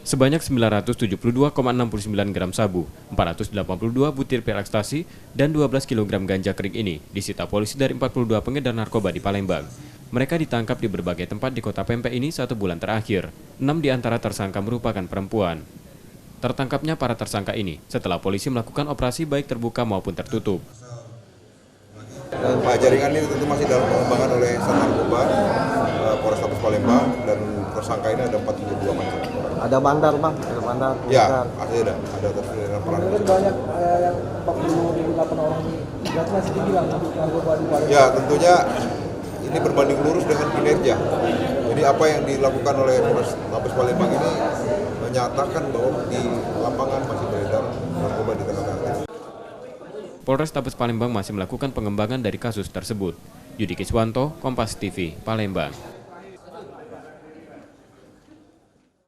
Sebanyak 972,69 gram sabu, 482 butir pil ekstasi, dan 12 kg ganja kering ini disita polisi dari 42 pengedar narkoba di Palembang. Mereka ditangkap di berbagai tempat di kota Pempek ini 1 bulan terakhir. 6 di antara tersangka merupakan perempuan. Tertangkapnya para tersangka ini setelah polisi melakukan operasi baik terbuka maupun tertutup. Jaringan ini tentu masih dalam pengembangan oleh Sat Narkoba, Polrestabes Palembang, dan tersangka ini ada 472 macam. Ada bandar bang, ada bandar. Ya, pasti ada terkait peran. Banyak yang 48 orang ini, berarti masih tinggi lah untuk narkoba di Palembang. Ya, tentunya ini berbanding lurus dengan kinerja. Jadi apa yang dilakukan oleh Polrestabes Palembang ini menyatakan bahwa di lapangan masih beredar narkoba di tengah-tengah. Polrestabes Palembang masih melakukan pengembangan dari kasus tersebut. Yudi Kiswanto, Kompas TV, Palembang.